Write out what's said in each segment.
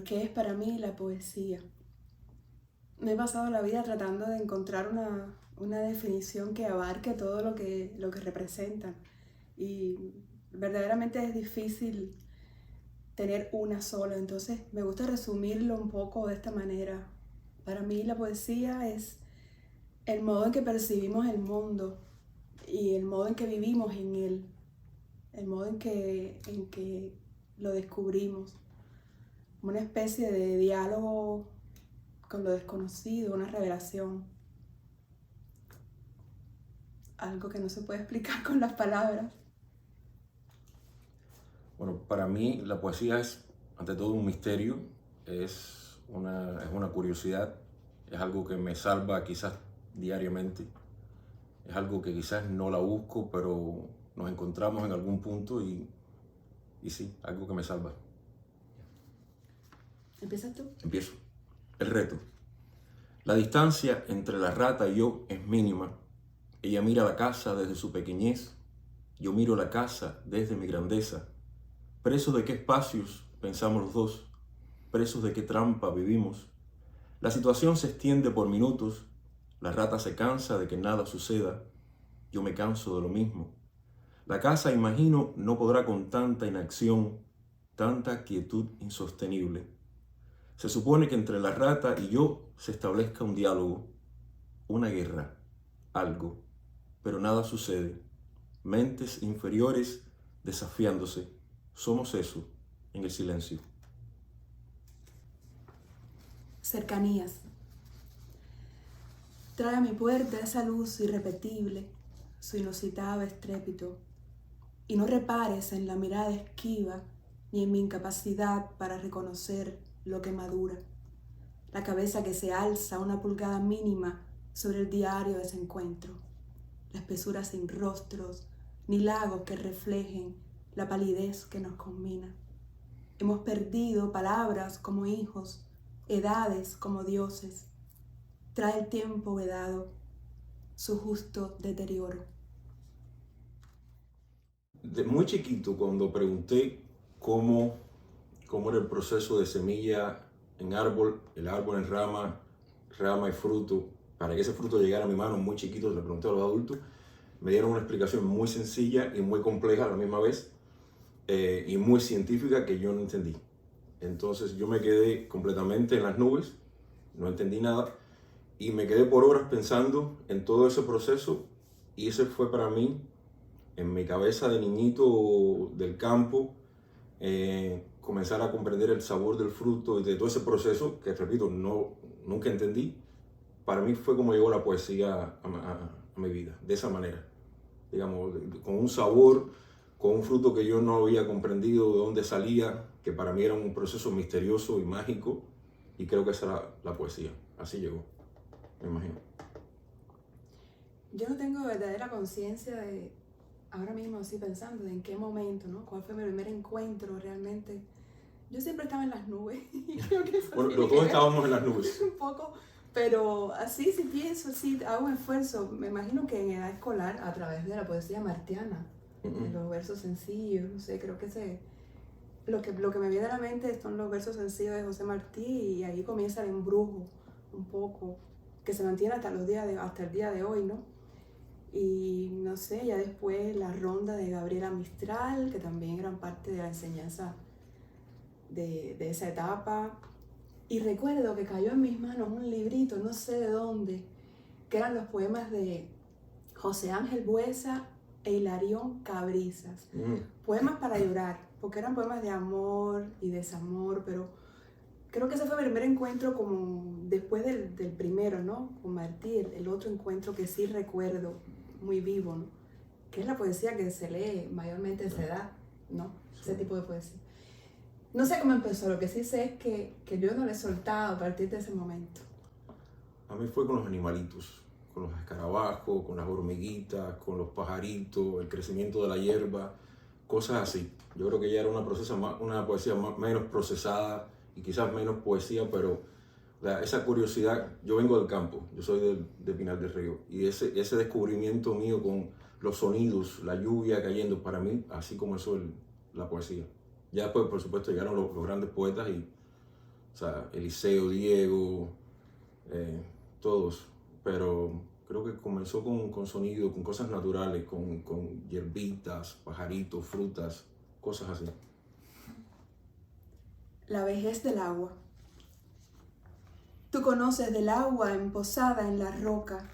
pero ¿qué es para mí la poesía? Me he pasado la vida tratando de encontrar una definición que abarque todo lo que representan. Y verdaderamente es difícil tener una sola, entonces me gusta resumirlo un poco de esta manera. Para mí la poesía es el modo en que percibimos el mundo y el modo en que vivimos en él, el modo en que lo descubrimos, una especie de diálogo con lo desconocido, una revelación, algo que no se puede explicar con las palabras. Bueno, para mí la poesía es ante todo un misterio, es una curiosidad, es algo que me salva quizás diariamente, es algo que quizás no la busco, pero nos encontramos en algún punto y sí, algo que me salva. ¿Empiezas tú? Empiezo. El reto. La distancia entre la rata y yo es mínima. Ella mira la casa desde su pequeñez, yo miro la casa desde mi grandeza. ¿Presos de qué espacios pensamos los dos? ¿Presos de qué trampa vivimos? La situación se extiende por minutos, la rata se cansa de que nada suceda, yo me canso de lo mismo. La casa, imagino, no podrá con tanta inacción, tanta quietud insostenible. Se supone que entre la rata y yo se establezca un diálogo, una guerra, algo, pero nada sucede. Mentes inferiores desafiándose. Somos eso, en el silencio. Cercanías. Trae a mi puerta esa luz irrepetible, su inusitado estrépito, y no repares en la mirada esquiva ni en mi incapacidad para reconocer lo que madura, la cabeza que se alza una pulgada mínima sobre el diario desencuentro, la espesura sin rostros ni lagos que reflejen la palidez que nos combina. Hemos perdido palabras como hijos, edades como dioses. Trae el tiempo vedado, su justo deterioro. De muy chiquito, cuando pregunté cómo era el proceso de semilla en árbol, el árbol en rama, rama y fruto, para que ese fruto llegara a mi mano, muy chiquito, le pregunté a los adultos, me dieron una explicación muy sencilla y muy compleja a la misma vez, y muy científica que yo no entendí. Entonces yo me quedé completamente en las nubes, no entendí nada, y me quedé por horas pensando en todo ese proceso, y ese fue para mí, en mi cabeza de niñito del campo, comenzar a comprender el sabor del fruto y de todo ese proceso, que repito, nunca entendí. Para mí fue como llegó la poesía a mi vida, de esa manera, digamos, con un sabor, con un fruto que yo no había comprendido de dónde salía, que para mí era un proceso misterioso y mágico, y creo que esa era la poesía, así llegó, me imagino. Yo no tengo verdadera conciencia de, ahora mismo así pensando, de en qué momento, ¿no? ¿Cuál fue mi primer encuentro realmente? Yo siempre estaba en las nubes y creo que eso Bueno, tiene los que dos ver estábamos en las nubes. un poco, pero así si pienso, sí hago un esfuerzo. Me imagino que en edad escolar, a través de la poesía martiana, de los versos sencillos, no sé, creo que lo que me viene a la mente son los versos sencillos de José Martí y ahí comienza el embrujo un poco, que se mantiene hasta el día de hoy, ¿no? Y no sé, ya después la ronda de Gabriela Mistral, que también eran parte de la enseñanza de esa etapa. Y recuerdo que cayó en mis manos un librito, no sé de dónde, que eran los poemas de José Ángel Buesa e Hilarión Cabrizas. Poemas para llorar, porque eran poemas de amor y desamor, pero creo que ese fue mi primer encuentro como después del primero, ¿no? Con Martí, el otro encuentro que sí recuerdo muy vivo, ¿no? Que es la poesía que se lee mayormente a esa edad, ¿no? Ese tipo de poesía. No sé cómo empezó, lo que sí sé es que yo no le he soltado a partir de ese momento. A mí fue con los animalitos, con los escarabajos, con las hormiguitas, con los pajaritos, el crecimiento de la hierba, cosas así. Yo creo que ya era una poesía menos procesada y quizás menos poesía, pero esa curiosidad, yo vengo del campo, yo soy de Pinar del Río, y ese descubrimiento mío con los sonidos, la lluvia cayendo, para mí, así comenzó la poesía. Ya después, por supuesto, llegaron los grandes poetas sea, Eliseo, Diego, todos, pero creo que comenzó con sonido, con cosas naturales, con hierbitas, pajaritos, frutas, cosas así. La vejez del agua. Tú conoces del agua emposada en la roca,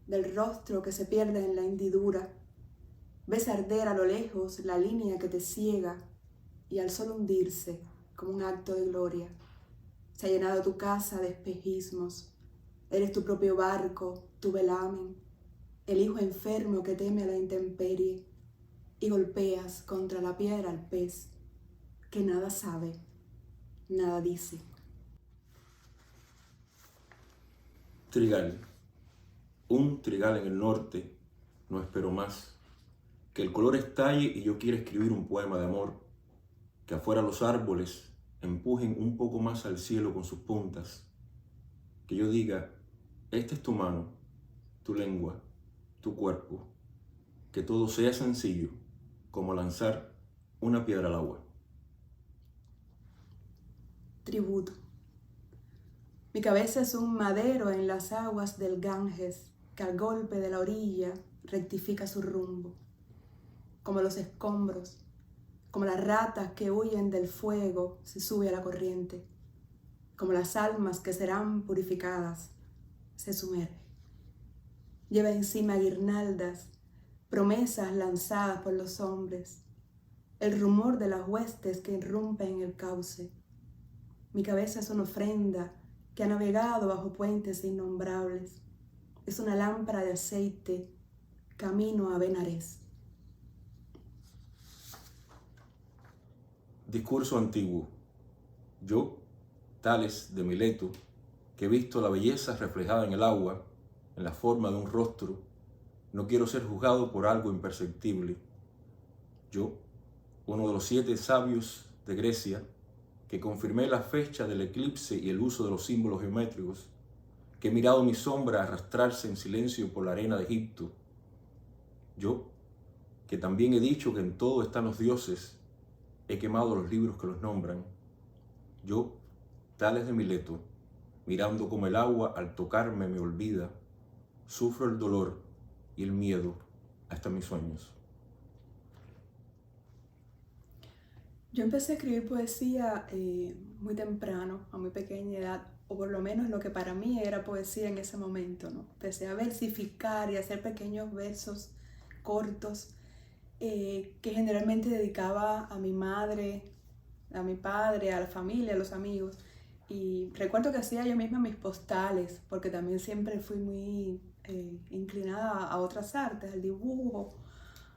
del rostro que se pierde en la hendidura. Ves arder a lo lejos la línea que te ciega y al sol hundirse, como un acto de gloria, se ha llenado tu casa de espejismos. Eres tu propio barco, tu velamen, el hijo enfermo que teme a la intemperie, y golpeas contra la piedra al pez que nada sabe, nada dice. Trigal. Un trigal en el norte, no espero más. Que el color estalle y yo quiera escribir un poema de amor. Que afuera los árboles empujen un poco más al cielo con sus puntas. Que yo diga, esta es tu mano, tu lengua, tu cuerpo. Que todo sea sencillo, como lanzar una piedra al agua. Tributo. Mi cabeza es un madero en las aguas del Ganges, que al golpe de la orilla rectifica su rumbo. Como los escombros, como las ratas que huyen del fuego, se sube a la corriente. Como las almas que serán purificadas, se sumerge. Lleva encima guirnaldas, promesas lanzadas por los hombres, el rumor de las huestes que irrumpen el cauce. Mi cabeza es una ofrenda que ha navegado bajo puentes innombrables. Es una lámpara de aceite, camino a Benarés. Discurso antiguo. Yo, Tales de Mileto, que he visto la belleza reflejada en el agua, en la forma de un rostro, no quiero ser juzgado por algo imperceptible. Yo, uno de los 7 sabios de Grecia, que confirmé la fecha del eclipse y el uso de los símbolos geométricos, que he mirado mi sombra arrastrarse en silencio por la arena de Egipto. Yo, que también he dicho que en todo están los dioses, he quemado los libros que los nombran. Yo, Tales de Mileto, mirando como el agua al tocarme me olvida, sufro el dolor y el miedo hasta mis sueños. Yo empecé a escribir poesía muy temprano, a muy pequeña edad, o por lo menos lo que para mí era poesía en ese momento, ¿no? Empecé a versificar y a hacer pequeños versos cortos que generalmente dedicaba a mi madre, a mi padre, a la familia, a los amigos. Y recuerdo que hacía yo misma mis postales, porque también siempre fui muy inclinada a otras artes, al dibujo,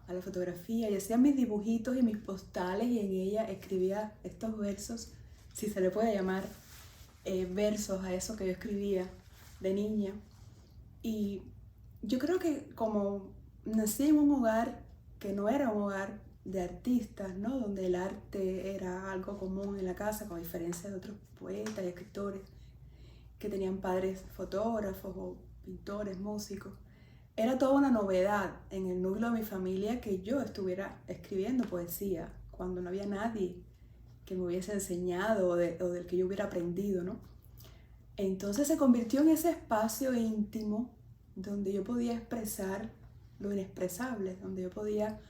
a la fotografía, y hacía mis dibujitos y mis postales y en ella escribía estos versos, si se le puede llamar versos a eso que yo escribía de niña. Y yo creo que como nací en un hogar que no era un hogar de artistas, ¿no? Donde el arte era algo común en la casa, con diferencia de otros poetas y escritores que tenían padres fotógrafos o pintores, músicos. Era toda una novedad en el núcleo de mi familia que yo estuviera escribiendo poesía, cuando no había nadie que me hubiese enseñado o del que yo hubiera aprendido, ¿no? Entonces se convirtió en ese espacio íntimo donde yo podía expresar lo inexpresable, donde yo podía,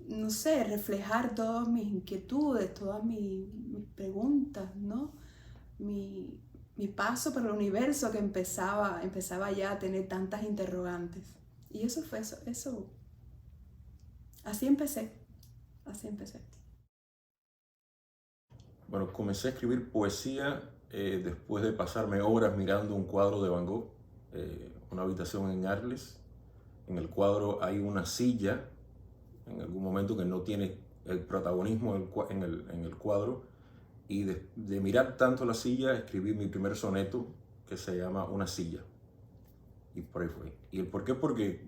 no sé, reflejar todas mis inquietudes, todas mis preguntas, ¿no? Mi paso por el universo que empezaba ya a tener tantas interrogantes. Y eso fue eso. Así empecé. Bueno, comencé a escribir poesía después de pasarme horas mirando un cuadro de Van Gogh, una habitación en Arles. En el cuadro hay una silla, en algún momento que no tiene el protagonismo en el cuadro, y de mirar tanto la silla escribí mi primer soneto que se llama Una silla. Y por ahí fue. ¿Y el por qué? Porque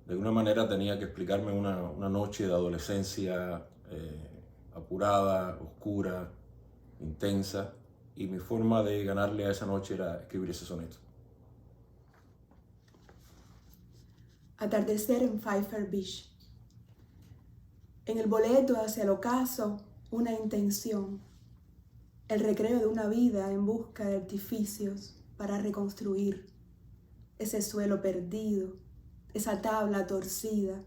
de alguna manera tenía que explicarme una noche de adolescencia apurada, oscura, intensa, y mi forma de ganarle a esa noche era escribir ese soneto. Atardecer en Pfeiffer Beach. En el boleto hacia el ocaso, una intención, el recreo de una vida en busca de artificios para reconstruir ese suelo perdido, esa tabla torcida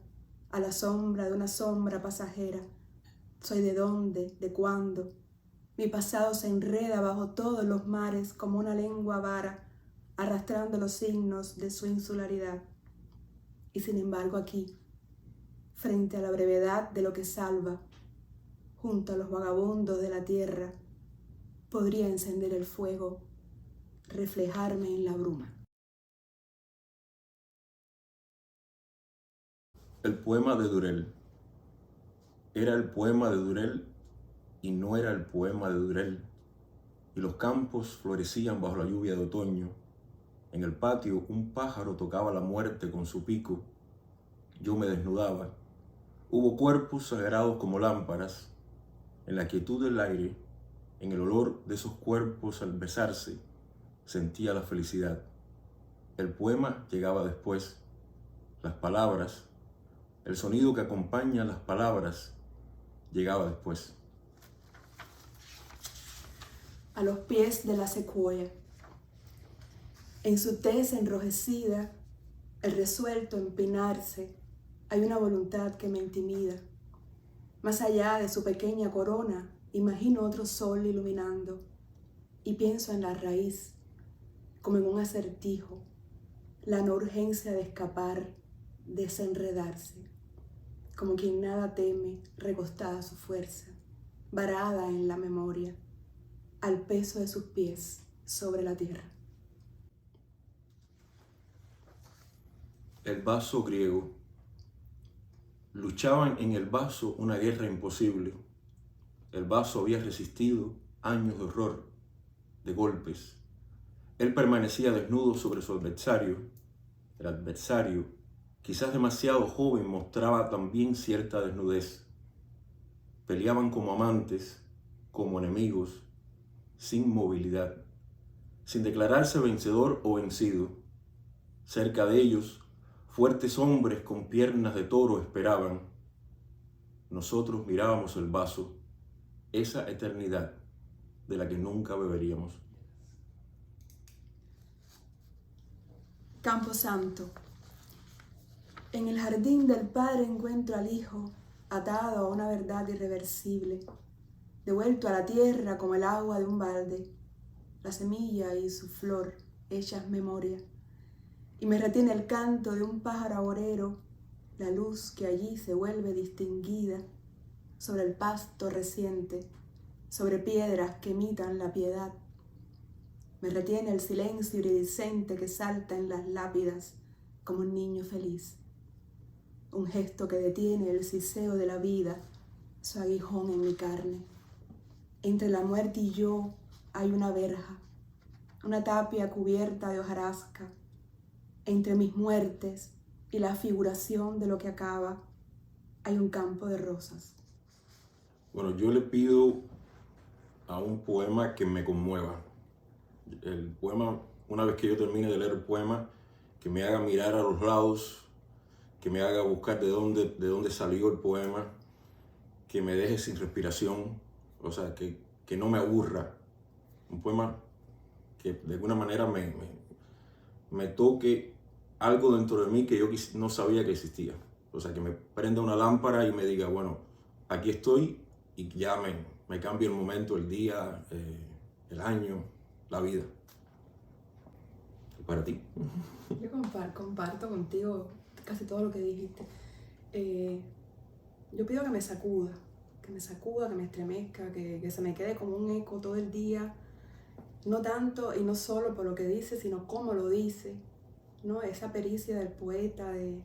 a la sombra de una sombra pasajera. Soy de dónde, de cuándo. Mi pasado se enreda bajo todos los mares como una lengua vara, arrastrando los signos de su insularidad. Y sin embargo aquí, frente a la brevedad de lo que salva, junto a los vagabundos de la tierra, podría encender el fuego, reflejarme en la bruma. El poema de Durell. Era el poema de Durell y no era el poema de Durell. Y los campos florecían bajo la lluvia de otoño. En el patio un pájaro tocaba la muerte con su pico. Yo me desnudaba. Hubo cuerpos sagrados como lámparas. En la quietud del aire, en el olor de esos cuerpos al besarse, sentía la felicidad. El poema llegaba después. Las palabras, el sonido que acompaña las palabras, llegaba después. A los pies de la secuoya, en su tez enrojecida, el resuelto empinarse, hay una voluntad que me intimida. Más allá de su pequeña corona, imagino otro sol iluminando y pienso en la raíz, como en un acertijo, la no urgencia de escapar, desenredarse, como quien nada teme, recostada a su fuerza, varada en la memoria, al peso de sus pies sobre la tierra. El vaso griego. Luchaban en el vaso una guerra imposible. El vaso había resistido años de horror, de golpes. Él permanecía desnudo sobre su adversario. El adversario, quizás demasiado joven, mostraba también cierta desnudez. Peleaban como amantes, como enemigos, sin movilidad, sin declararse vencedor o vencido. Cerca de ellos, fuertes hombres con piernas de toro esperaban. Nosotros mirábamos el vaso, esa eternidad de la que nunca beberíamos. Camposanto. En el jardín del Padre encuentro al Hijo, atado a una verdad irreversible, devuelto a la tierra como el agua de un balde, la semilla y su flor hechas memoria. Y me retiene el canto de un pájaro agorero, la luz que allí se vuelve distinguida sobre el pasto reciente, sobre piedras que imitan la piedad. Me retiene el silencio iridiscente que salta en las lápidas como un niño feliz. Un gesto que detiene el siseo de la vida, su aguijón en mi carne. Entre la muerte y yo hay una verja, una tapia cubierta de hojarasca. Entre mis muertes y la figuración de lo que acaba, hay un campo de rosas. Bueno, yo le pido a un poema que me conmueva. El poema, una vez que yo termine de leer el poema, que me haga mirar a los lados, que me haga buscar de dónde salió el poema, que me deje sin respiración, o sea, que no me aburra. Un poema que de alguna manera me toque algo dentro de mí que yo no sabía que existía. O sea, que me prenda una lámpara y me diga, bueno, aquí estoy, y ya me cambie el momento, el día, el año, la vida. Para ti. Yo comparto contigo casi todo lo que dijiste. Yo pido que me sacuda, que me estremezca, que se me quede como un eco todo el día. No tanto y no solo por lo que dice, sino cómo lo dice, ¿no? Esa pericia del poeta de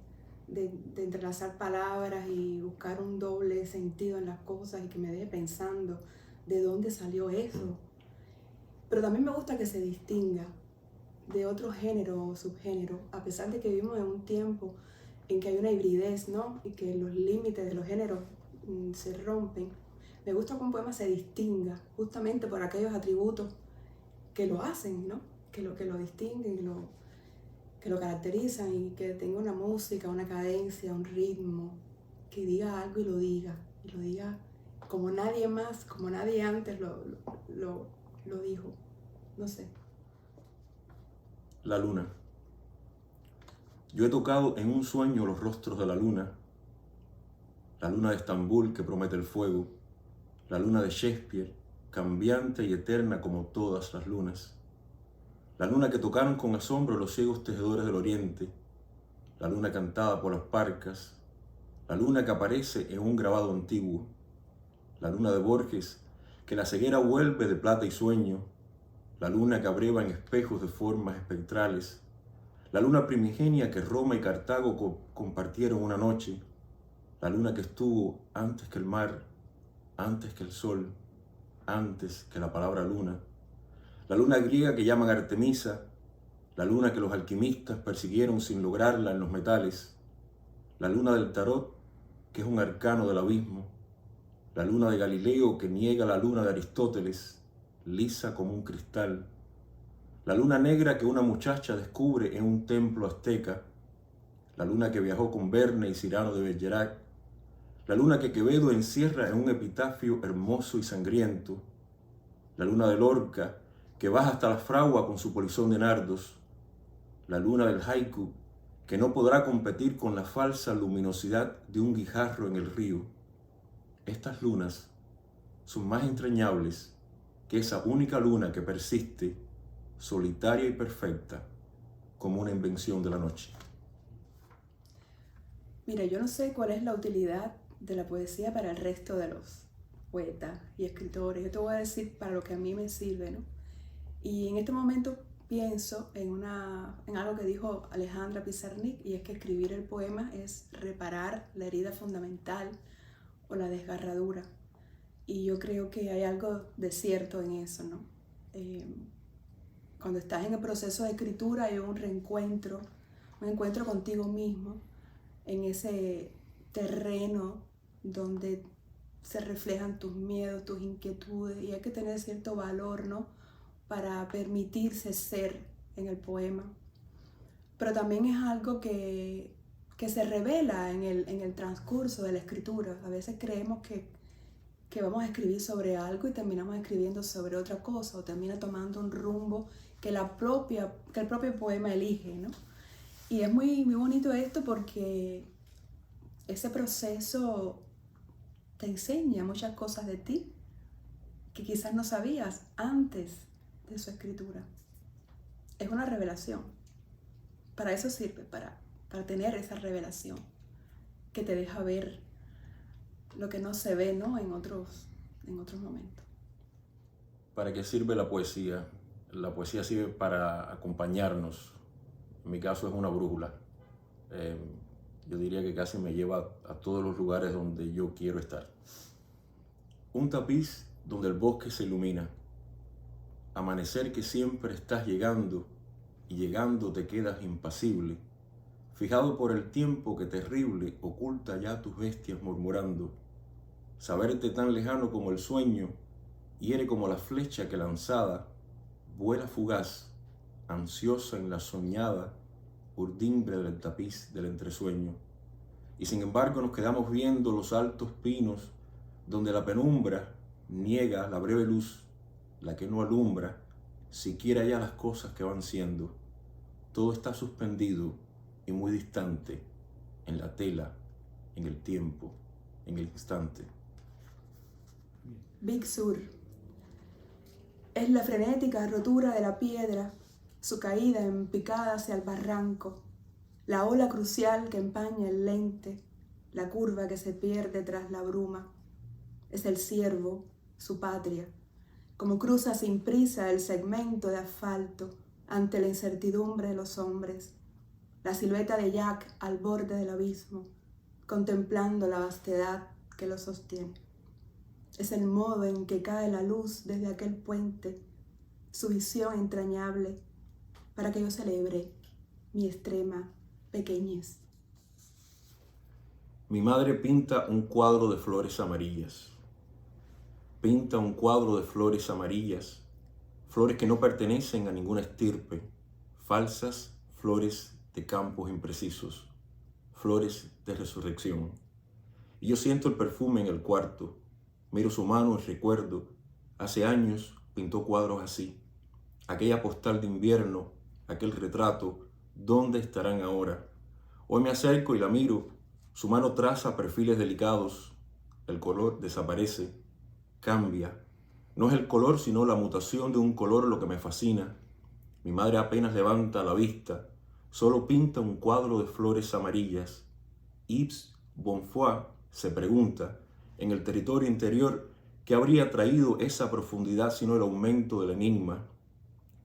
entrelazar palabras y buscar un doble sentido en las cosas y que me deje pensando de dónde salió eso. Pero también me gusta que se distinga de otro género o subgénero, a pesar de que vivimos en un tiempo en que hay una hibridez, ¿no? Y que los límites de los géneros se rompen. Me gusta que un poema se distinga justamente por aquellos atributos que lo hacen, ¿no? Que lo distinguen, que lo caracterizan y que tenga una música, una cadencia, un ritmo, que diga algo y lo diga como nadie más, como nadie antes lo dijo. No sé. La luna. Yo he tocado en un sueño los rostros de la luna de Estambul que promete el fuego, la luna de Shakespeare, cambiante y eterna como todas las lunas, la luna que tocaron con asombro los ciegos tejedores del oriente, la luna cantada por las parcas, la luna que aparece en un grabado antiguo, la luna de Borges, que la ceguera vuelve de plata y sueño, la luna que abreva en espejos de formas espectrales, la luna primigenia que Roma y Cartago compartieron una noche, la luna que estuvo antes que el mar, antes que el sol, antes que la palabra luna, la luna griega que llaman Artemisa, la luna que los alquimistas persiguieron sin lograrla en los metales, la luna del tarot, que es un arcano del abismo, la luna de Galileo que niega la luna de Aristóteles, lisa como un cristal, la luna negra que una muchacha descubre en un templo azteca, la luna que viajó con Verne y Cyrano de Bergerac, la luna que Quevedo encierra en un epitafio hermoso y sangriento, la luna de Lorca que baja hasta la fragua con su polizón de nardos, la luna del haiku que no podrá competir con la falsa luminosidad de un guijarro en el río. Estas lunas son más entrañables que esa única luna que persiste, solitaria y perfecta, como una invención de la noche. Mira, yo no sé cuál es la utilidad de la poesía para el resto de los poetas y escritores. Yo te voy a decir para lo que a mí me sirve, ¿no? Y en este momento pienso en algo que dijo Alejandra Pizarnik, y es que escribir el poema es reparar la herida fundamental o la desgarradura. Y yo creo que hay algo de cierto en eso, ¿no? Cuando estás en el proceso de escritura hay un encuentro contigo mismo, en ese terreno donde se reflejan tus miedos, tus inquietudes, y hay que tener cierto valor, ¿no?, para permitirse ser en el poema. Pero también es algo que se revela en el transcurso de la escritura. A veces creemos que vamos a escribir sobre algo y terminamos escribiendo sobre otra cosa, o termina tomando un rumbo que el propio poema elige, ¿no? Y es muy, muy bonito esto porque ese proceso te enseña muchas cosas de ti que quizás no sabías antes de su escritura. Es una revelación. Para eso sirve, para tener esa revelación que te deja ver lo que no se ve, ¿no?, en otros momentos. ¿Para qué sirve la poesía? La poesía sirve para acompañarnos. En mi caso es una brújula. Yo diría que casi me lleva a todos los lugares donde yo quiero estar. Un tapiz donde el bosque se ilumina. Amanecer que siempre estás llegando, y llegando te quedas impasible, fijado por el tiempo que terrible oculta ya tus bestias murmurando. Saberte tan lejano como el sueño, hiere como la flecha que lanzada vuela fugaz, ansiosa en la soñada urdimbre del tapiz del entresueño. Y sin embargo nos quedamos viendo los altos pinos donde la penumbra niega la breve luz, la que no alumbra siquiera ya las cosas que van siendo. Todo está suspendido y muy distante en la tela, en el tiempo, en el instante. Big Sur es la frenética rotura de la piedra, su caída en picada hacia el barranco, la ola crucial que empaña el lente, la curva que se pierde tras la bruma. Es el ciervo, su patria, como cruza sin prisa el segmento de asfalto ante la incertidumbre de los hombres, la silueta de Jack al borde del abismo, contemplando la vastedad que lo sostiene. Es el modo en que cae la luz desde aquel puente, su visión entrañable, para que yo celebre mi extrema pequeñez. Mi madre pinta un cuadro de flores amarillas. Pinta un cuadro de flores amarillas, flores que no pertenecen a ninguna estirpe, falsas flores de campos imprecisos, flores de resurrección. Y yo siento el perfume en el cuarto, Miro su mano y recuerdo, hace años pintó cuadros así. Aquella postal de invierno, aquel retrato, ¿dónde estarán ahora? Hoy me acerco y la miro, su mano traza perfiles delicados, el color desaparece, cambia. No es el color, sino la mutación de un color lo que me fascina. Mi madre apenas levanta la vista, solo pinta un cuadro de flores amarillas. Yves Bonfoy se pregunta, en el territorio interior, ¿qué habría traído esa profundidad sino el aumento del enigma?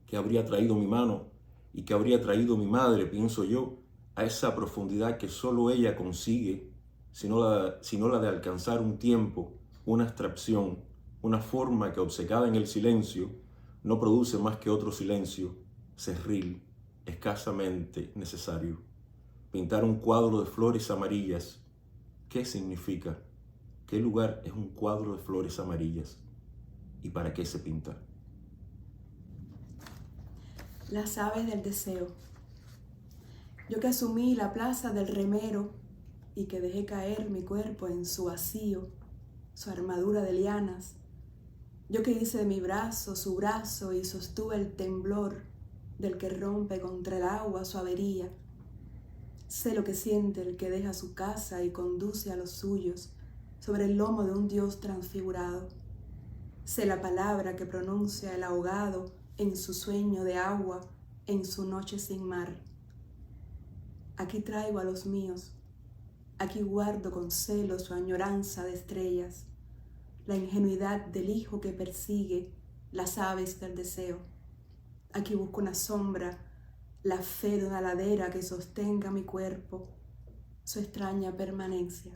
¿Qué habría traído mi mano y qué habría traído mi madre, pienso yo, a esa profundidad que solo ella consigue, sino la de alcanzar un tiempo, una abstracción, una forma que obcecada en el silencio no produce más que otro silencio, cerril, escasamente necesario? Pintar un cuadro de flores amarillas, ¿qué significa? ¿Qué lugar es un cuadro de flores amarillas? ¿Y para qué se pinta? Las aves del deseo. Yo que asumí la plaza del remero y que dejé caer mi cuerpo en su vacío, su armadura de lianas. Yo que hice de mi brazo su brazo y sostuve el temblor del que rompe contra el agua su avería. Sé lo que siente el que deja su casa y conduce a los suyos sobre el lomo de un dios transfigurado. Sé la palabra que pronuncia el ahogado en su sueño de agua, en su noche sin mar. Aquí traigo a los míos, aquí guardo con celo su añoranza de estrellas, la ingenuidad del hijo que persigue las aves del deseo. Aquí busco una sombra, la fe de una ladera que sostenga mi cuerpo, su extraña permanencia.